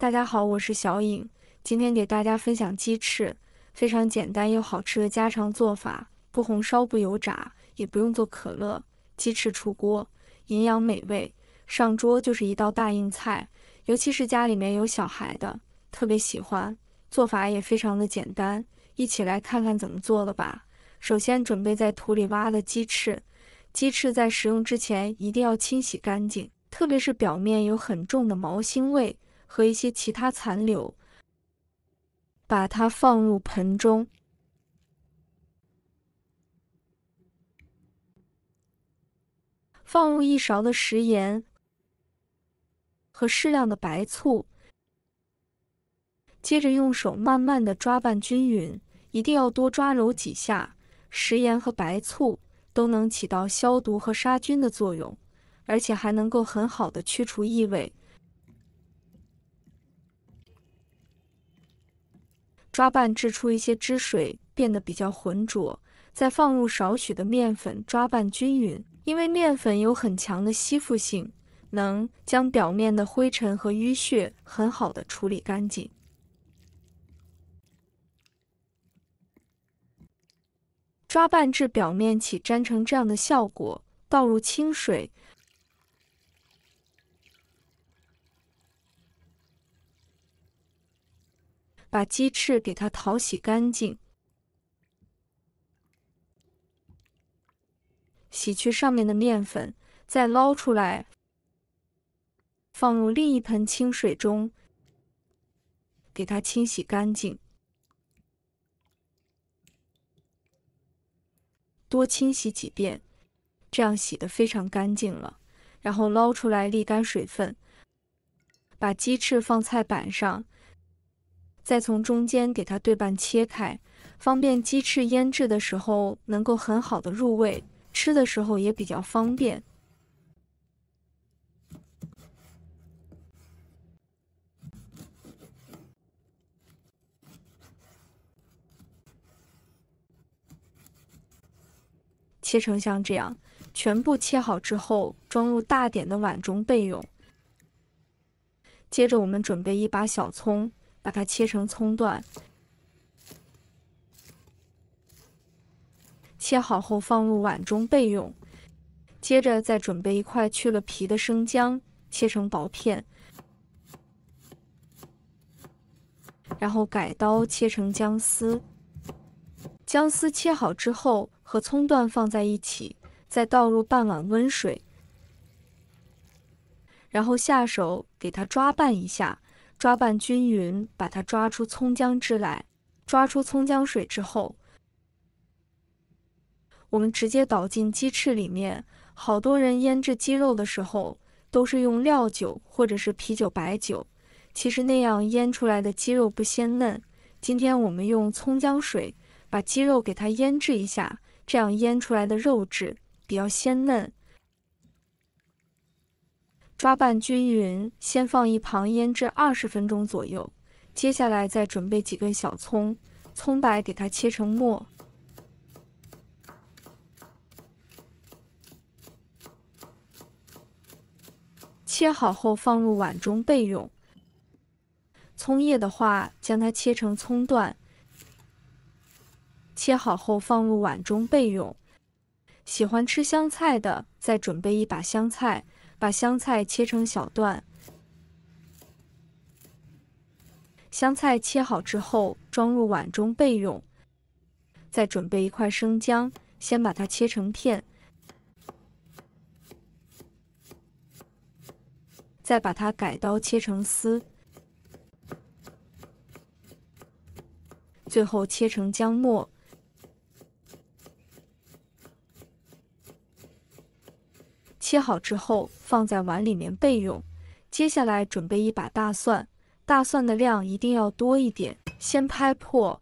大家好，我是小颖，今天给大家分享鸡翅，非常简单又好吃的家常做法，不红烧不油炸，也不用做可乐，鸡翅出锅，营养美味，上桌就是一道大硬菜，尤其是家里面有小孩的，特别喜欢。做法也非常的简单，一起来看看怎么做的吧。首先准备在土里挖的鸡翅，鸡翅在食用之前一定要清洗干净，特别是表面有很重的毛腥味和一些其他残留，把它放入盆中，放入1勺的食盐和适量的白醋，接着用手慢慢的抓拌均匀，一定要多抓揉几下，食盐和白醋都能起到消毒和杀菌的作用，而且还能够很好的去除异味。抓拌至出一些汁水，变得比较浑浊，再放入少许的面粉抓拌均匀。因为面粉有很强的吸附性，能将表面的灰尘和淤血很好的处理干净。抓拌至表面起粘成这样的效果，倒入清水，把鸡翅给它淘洗干净，洗去上面的面粉，再捞出来，放入另一盆清水中，给它清洗干净，多清洗几遍，这样洗得非常干净了。然后捞出来沥干水分，把鸡翅放菜板上，再从中间给它对半切开，方便鸡翅腌制的时候能够很好的入味，吃的时候也比较方便。切成像这样，全部切好之后，装入大点的碗中备用。接着我们准备一把小葱，把它切成葱段，切好后放入碗中备用。接着再准备一块去了皮的生姜，切成薄片，然后改刀切成姜丝。姜丝切好之后，和葱段放在一起，再倒入半碗温水，然后下手给它抓拌一下，抓拌均匀，把它抓出葱姜汁来。抓出葱姜水之后，我们直接倒进鸡翅里面。好多人腌制鸡肉的时候都是用料酒或者是啤酒、白酒，其实那样腌出来的鸡肉不鲜嫩。今天我们用葱姜水把鸡肉给它腌制一下，这样腌出来的肉质比较鲜嫩。抓拌均匀，先放一旁腌制20分钟左右。接下来再准备几根小葱，葱白给它切成末，切好后放入碗中备用。葱叶的话，将它切成葱段，切好后放入碗中备用。喜欢吃香菜的，再准备一把香菜，把香菜切成小段。香菜切好之后，装入碗中备用。再准备一块生姜，先把它切成片，再把它改刀切成丝，最后切成姜末。切好之后放在碗里面备用。接下来准备一把大蒜，大蒜的量一定要多一点，先拍破，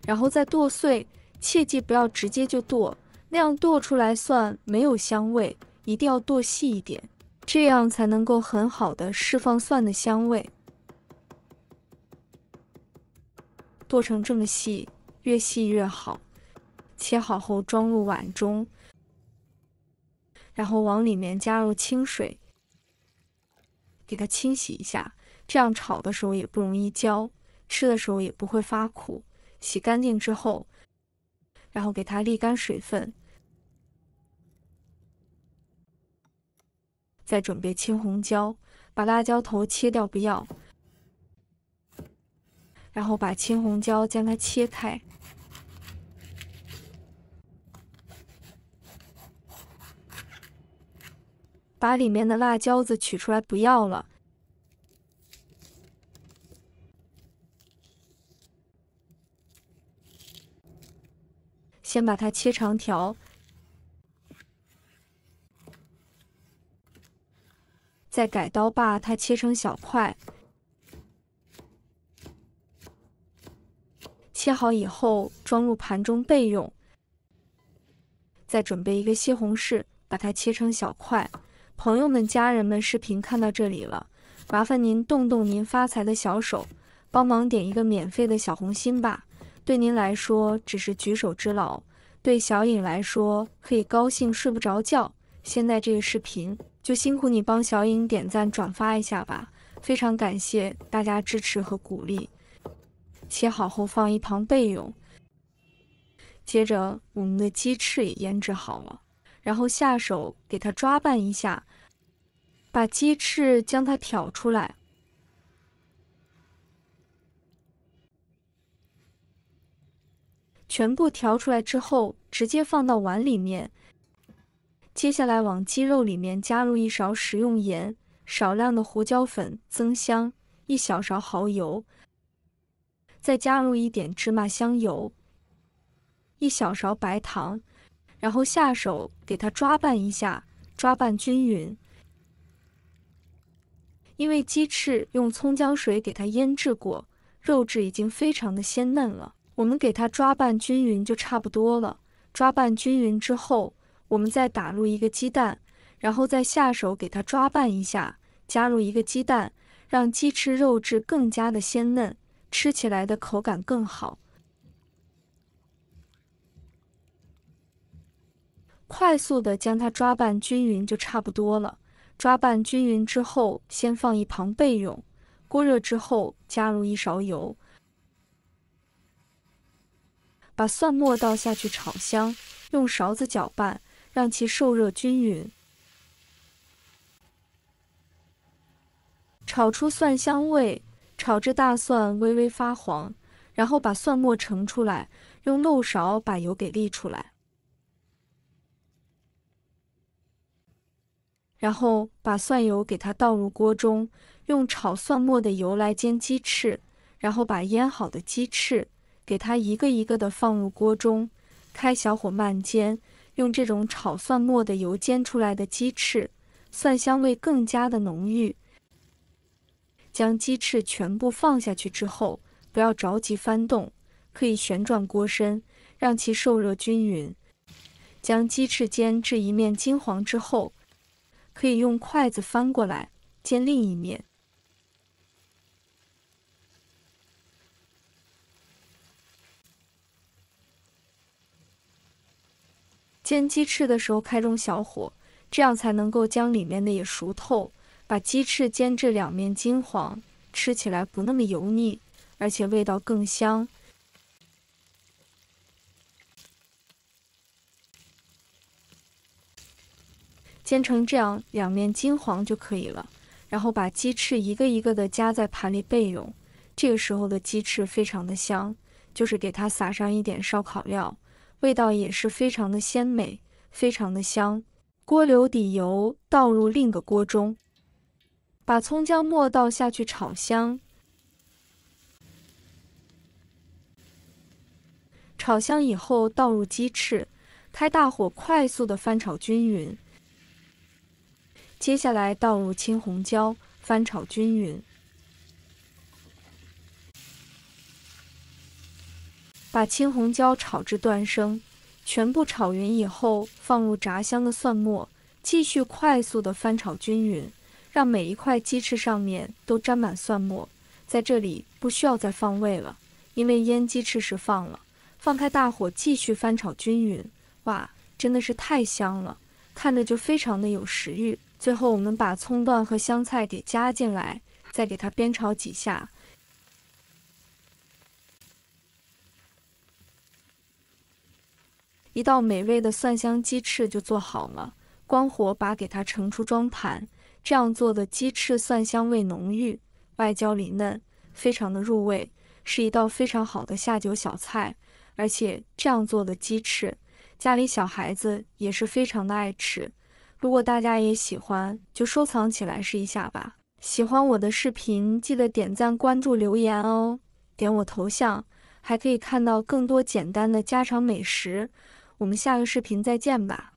然后再剁碎，切记不要直接就剁，那样剁出来蒜没有香味，一定要剁细一点，这样才能够很好的释放蒜的香味。剁成这么细，越细越好。切好后装入碗中，然后往里面加入清水，给它清洗一下，这样炒的时候也不容易焦，吃的时候也不会发苦。洗干净之后，然后给它沥干水分，再准备青红椒，把辣椒头切掉不要，然后把青红椒将它切开，把里面的辣椒子取出来不要了。先把它切长条，再改刀把它切成小块。切好以后装入盘中备用。再准备一个西红柿，把它切成小块。朋友们、家人们，视频看到这里了，麻烦您动动您发财的小手，帮忙点一个免费的小红心吧。对您来说只是举手之劳，对小颖来说可以高兴睡不着觉。现在这个视频就辛苦你帮小颖点赞转发一下吧，非常感谢大家支持和鼓励。切好后放一旁备用。接着我们的鸡翅也腌制好了，然后下手给它抓拌一下，把鸡翅将它挑出来。全部调出来之后，直接放到碗里面。接下来往鸡肉里面加入1勺食用盐，少量的胡椒粉增香，1小勺蚝油，再加入一点芝麻香油，1小勺白糖，然后下手给它抓拌一下，抓拌均匀。因为鸡翅用葱姜水给它腌制过，肉质已经非常的鲜嫩了。我们给它抓拌均匀就差不多了。抓拌均匀之后，我们再打入一个鸡蛋，然后再下手给它抓拌一下，加入一个鸡蛋，让鸡翅肉质更加的鲜嫩，吃起来的口感更好。快速的将它抓拌均匀就差不多了。抓拌均匀之后，先放一旁备用。锅热之后，加入1勺油。把蒜末倒下去炒香，用勺子搅拌，让其受热均匀。炒出蒜香味，炒至大蒜微微发黄，然后把蒜末盛出来，用漏勺把油给沥出来。然后把蒜油给它倒入锅中，用炒蒜末的油来煎鸡翅，然后把腌好的鸡翅给它一个一个的放入锅中，开小火慢煎，用这种炒蒜末的油煎出来的鸡翅，蒜香味更加的浓郁。将鸡翅全部放下去之后，不要着急翻动，可以旋转锅身，让其受热均匀。将鸡翅煎至一面金黄之后，可以用筷子翻过来煎另一面。煎鸡翅的时候开中小火，这样才能够将里面的也熟透，把鸡翅煎至两面金黄，吃起来不那么油腻，而且味道更香。煎成这样两面金黄就可以了，然后把鸡翅一个一个的夹在盘里备用。这个时候的鸡翅非常的香，就是给它撒上一点烧烤料，味道也是非常的鲜美，非常的香。锅留底油，倒入另个锅中，把葱姜末倒下去炒香。炒香以后倒入鸡翅，开大火快速的翻炒均匀。接下来倒入青红椒，翻炒均匀。把青红椒炒至断生，全部炒匀以后，放入炸香的蒜末，继续快速的翻炒均匀，让每一块鸡翅上面都沾满蒜末。在这里不需要再放味了，因为腌鸡翅时放了。放开大火继续翻炒均匀，哇，真的是太香了！看着就非常的有食欲。最后我们把葱段和香菜给加进来，再给它煸炒几下。一道美味的蒜香鸡翅就做好了，关火把给它盛出装盘。这样做的鸡翅蒜香味浓郁，外焦里嫩，非常的入味，是一道非常好的下酒小菜。而且这样做的鸡翅，家里小孩子也是非常的爱吃。如果大家也喜欢，就收藏起来试一下吧。喜欢我的视频，记得点赞、关注、留言哦。点我头像，还可以看到更多简单的家常美食。我们下个视频再见吧。